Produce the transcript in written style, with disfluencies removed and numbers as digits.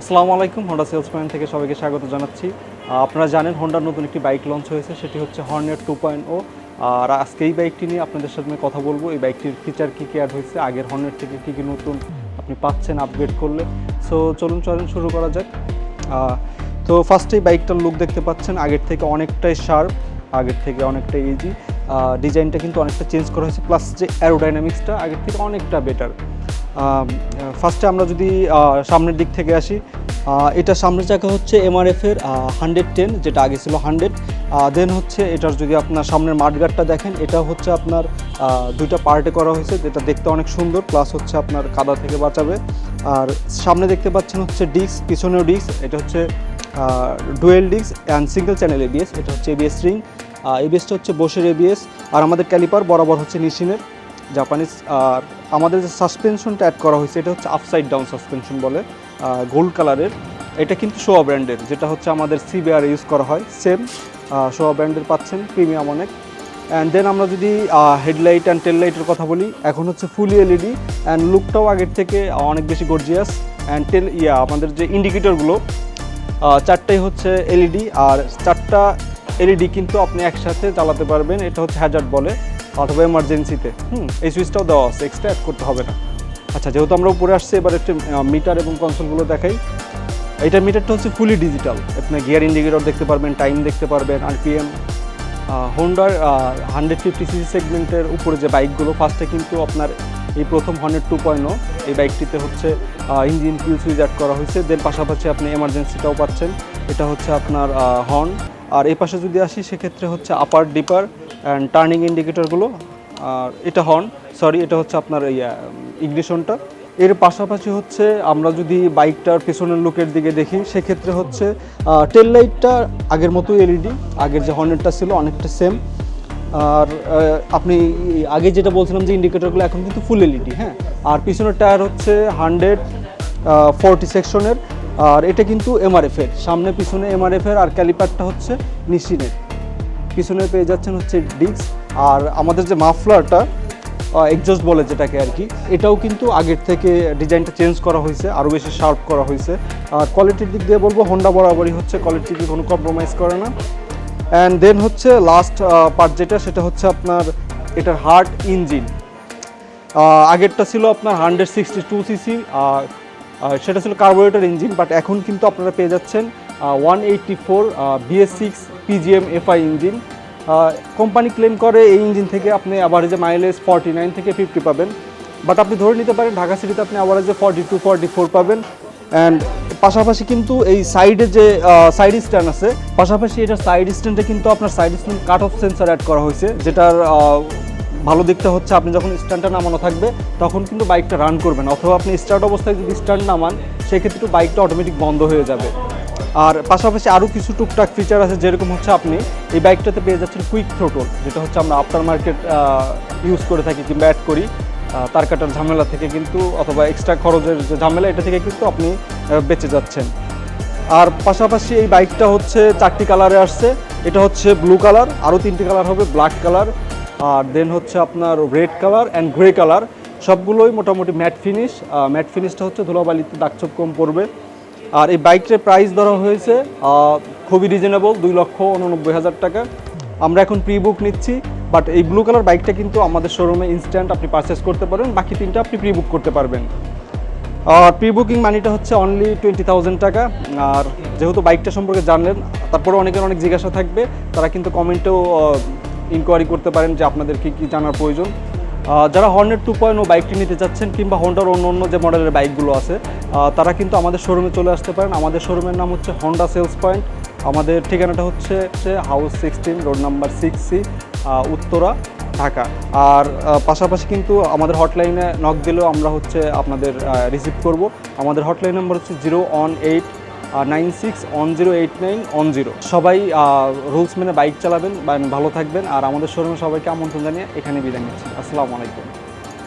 আসসালামু আলাইকুম, Honda sales point থেকে সবাইকে স্বাগত জানাচ্ছি। আপনারা জানেন হোন্ডার নতুন একটি বাইক লঞ্চ হয়েছে, সেটি হচ্ছে হর্নেট 2.0। আর আজকে এই বাইকটি নিয়ে আপনাদের সাথে কথা বলবো। এই বাইকটির ফিচার কী কী অ্যাড হয়েছে, আগের হর্নেট থেকে কী কী নতুন আপনি পাচ্ছেন আপগ্রেড করলে। সো চলুন শুরু করা যাক। তো ফার্স্টেই বাইকটার লুক দেখতে পাচ্ছেন, আগের থেকে অনেকটাই শার্প, আগের থেকে অনেকটা ইজি। ডিজাইনটা কিন্তু অনেকটা চেঞ্জ করা হয়েছে, প্লাস যে অ্যারোডাইনামিক্সটা আগের থেকে অনেকটা বেটার। ফার্স্টে আমরা যদি সামনের দিক থেকে আসি, এটা সামনের চাকা হচ্ছে এমআরএফের 110, যেটা আগে ছিল 100। দেন হচ্ছে এটার যদি আপনার সামনের মাঠগার্ডটা দেখেন, এটা হচ্ছে আপনার দুইটা পার্টে করা হয়েছে, যেটা দেখতে অনেক সুন্দর, প্লাস হচ্ছে আপনার কাদা থেকে বাঁচাবে। আর সামনে দেখতে পাচ্ছেন হচ্ছে ডিস্ক, পিছনেও ডিস্ক। এটা হচ্ছে dual disk and single channel ABS. এটা হচ্ছে এবিএস রিং, এবিএসটা হচ্ছে বোশের এবিএস। আর আমাদের ক্যালিপার বরাবর হচ্ছে নিশিনের জাপানিজ। আর আমাদের যে সাসপেনশনটা অ্যাড করা হয়েছে, এটা হচ্ছে আপসাইড ডাউন সাসপেনশন বলে, গোল্ড কালারের। এটা কিন্তু শোয়া ব্র্যান্ডের, যেটা হচ্ছে আমাদের সিবিআর ইউজ করা হয়, সেম শোয়া ব্র্যান্ডের পাচ্ছেন, প্রিমিয়াম অনেক। অ্যান্ড দেন আমরা যদি হেডলাইট অ্যান্ড টেল লাইটের কথা বলি, এখন হচ্ছে ফুলি এলইডি অ্যান্ড লুকটাও আগের থেকে অনেক বেশি গর্জিয়াস। অ্যান্ড আমাদের যে ইন্ডিকেটরগুলো, চারটাই হচ্ছে এলইডি, আর চারটা এলইডি কিন্তু আপনি একসাথে চালাতে পারবেন। এটা হচ্ছে হ্যাজার্ড বলে, অথবা এমার্জেন্সিতে এই সুইচটাও দেওয়া আছে, এক্সট্রা অ্যাড করতে হবে না। আচ্ছা, যেহেতু আমরা উপরে আসছি, এবার একটু মিটার এবং কনসোলগুলো দেখাই। এইটার মিটারটা হচ্ছে ফুলি ডিজিটাল, আপনি গিয়ার ইন্ডিকেটর দেখতে পারবেন, টাইম দেখতে পারবেন, আরপিএম। হোন্ডার 150cc সেগমেন্টের উপরে যে বাইকগুলো, ফার্স্টে কিন্তু আপনার এই প্রথম হর্নেট 2.0 এই বাইকটিতে হচ্ছে ইঞ্জিন কিল সুইচ অ্যাড করা হয়েছে। দেন পাশাপাশি আপনি এমার্জেন্সিটাও পাচ্ছেন, এটা হচ্ছে আপনার হর্ন। আর এই পাশে যদি আসি, সেক্ষেত্রে হচ্ছে আপার ডিপার অ্যান্ড টার্নিং ইন্ডিকেটরগুলো। আর এটা হর্ন, সরি, এটা হচ্ছে আপনার ইগনিশনটা। এর পাশাপাশি হচ্ছে আমরা যদি বাইকটার পেছনের লুকের দিকে দেখি, সেক্ষেত্রে হচ্ছে টেল লাইটটা আগের মতো এলইডি, আগের যে হর্নেটটা ছিল অনেকটা সেম। আর আপনি আগে যেটা বলছিলাম যে ইন্ডিকেটরগুলো, এখন কিন্তু ফুল এলইডি। হ্যাঁ, আর পিছনের টায়ার হচ্ছে 140 সেকশনের। আর এটা কিন্তু এমআরএফের, সামনে পিছনে এমআরএফের। আর ক্যালিপারটা হচ্ছে নিশিনের, পিছনে পেয়ে যাচ্ছেন হচ্ছে ডিস্ক। আর আমাদের যে মাফলারটা, এক্সজস্ট বলে যেটাকে আর কি, এটাও কিন্তু আগের থেকে ডিজাইনটা চেঞ্জ করা হয়েছে, আরও বেশি শার্প করা হয়েছে। আর কোয়ালিটির দিক দিয়ে বলবো, হোন্ডা বরাবরই হচ্ছে কোয়ালিটিকে কোনো কম্প্রোমাইজ করে না। অ্যান্ড দেন হচ্ছে লাস্ট পার্ট যেটা, সেটা হচ্ছে আপনার এটার হার্ড ইঞ্জিন। আগেরটা ছিল আপনার 162cc, সেটা ছিল কার্বোরেটর ইঞ্জিন, বাট এখন কিন্তু আপনারা পেয়ে যাচ্ছেন 184 BS6 PGM FI engine. Company claim করে এই ইঞ্জিন থেকে আপনি অ্যাভারেজে মাইলেজ 49 থেকে 50 পাবেন, বাট আপনি ধরে নিতে পারেন ঢাকা সিটিতে আপনি অ্যাভারেজে 42-44 পাবেন। অ্যান্ড পাশাপাশি কিন্তু এই সাইডে যে সাইড স্ট্যান্ড আছে, পাশাপাশি এটার সাইড স্ট্যান্ডে কিন্তু আপনার side stand cut off sensor add করা হয়েছে, যেটার ভালো দিকটা হচ্ছে আপনি যখন স্ট্যান্ডটা নামানো থাকবে, তখন কিন্তু বাইকটা রান করবেন, অথবা আপনি স্টার্ট অবস্থায় যদি স্ট্যান্ড নামান, সেক্ষেত্রে বাইকটা অটোমেটিক বন্ধ হয়ে যাবে। আর পাশাপাশি আরও কিছু টুকটাক ফিচার আছে, যেরকম হচ্ছে আপনি এই বাইকটাতে পেয়ে যাচ্ছেন কুইক থ্রোটল, যেটা হচ্ছে আমরা আফটার মার্কেট ইউজ করে থাকি কিংবা অ্যাড করি, তার কাটার ঝামেলা থেকে কিন্তু, অথবা এক্সট্রা খরচের যে ঝামেলা, এটা থেকে কিন্তু আপনি বেঁচে যাচ্ছেন। আর পাশাপাশি এই বাইকটা হচ্ছে 4টি কালারে আসছে। এটা হচ্ছে ব্লু কালার, আরও 3টি কালার হবে, ব্ল্যাক কালার, আর দেন হচ্ছে আপনার red colour and grey colour. সবগুলোই মোটামুটি ম্যাট ফিনিশ। ম্যাট ফিনিশটা হচ্ছে ধুলাবালিতে দাগছোপ কম পড়বে। আর এই বাইকটার প্রাইস ধরা হয়েছে খুবই রিজনেবল, 2,89,000 টাকা। আমরা এখন প্রি বুক নিচ্ছি, বাট এই ব্লু কালার বাইকটা কিন্তু আমাদের শোরুমে ইনস্ট্যান্ট আপনি পারচেস করতে পারেন, বাকি 3টা আপনি প্রি বুক করতে পারবেন। আর প্রি বুকিং মানিটা হচ্ছে অনলি 20,000 টাকা। আর যেহেতু বাইকটা সম্পর্কে জানলেন, তারপরে অনেকের অনেক জিজ্ঞাসা থাকবে, তারা কিন্তু কমেন্টেও ইনকোয়ারি করতে পারেন যে আপনাদের কী কী জানার প্রয়োজন। যারা হর্নেট 2.0 বাইকটি নিতে চাচ্ছেন, কিংবা হোন্ডার অন্য যে মডেলের বাইকগুলো আছে, তারা কিন্তু আমাদের শোরুমে চলে আসতে পারেন। আমাদের শোরুমের নাম হচ্ছে হোন্ডা সেলস পয়েন্ট। আমাদের ঠিকানাটা হচ্ছে house 16, road number 6C, Uttara, Dhaka. আর পাশাপাশি কিন্তু আমাদের হটলাইনে নক দিলেও আমরা হচ্ছে আপনাদের রিসিভ করব। আমাদের হটলাইন নাম্বার হচ্ছে 01896108910। সবাই রুলস মেনে বাইক চালাবেন, ভালো থাকবেন। আর আমাদের শোরুমে সবাইকে আমন্ত্রণ জানিয়ে এখানে বিদায় নিচ্ছি। আসসালামু আলাইকুম।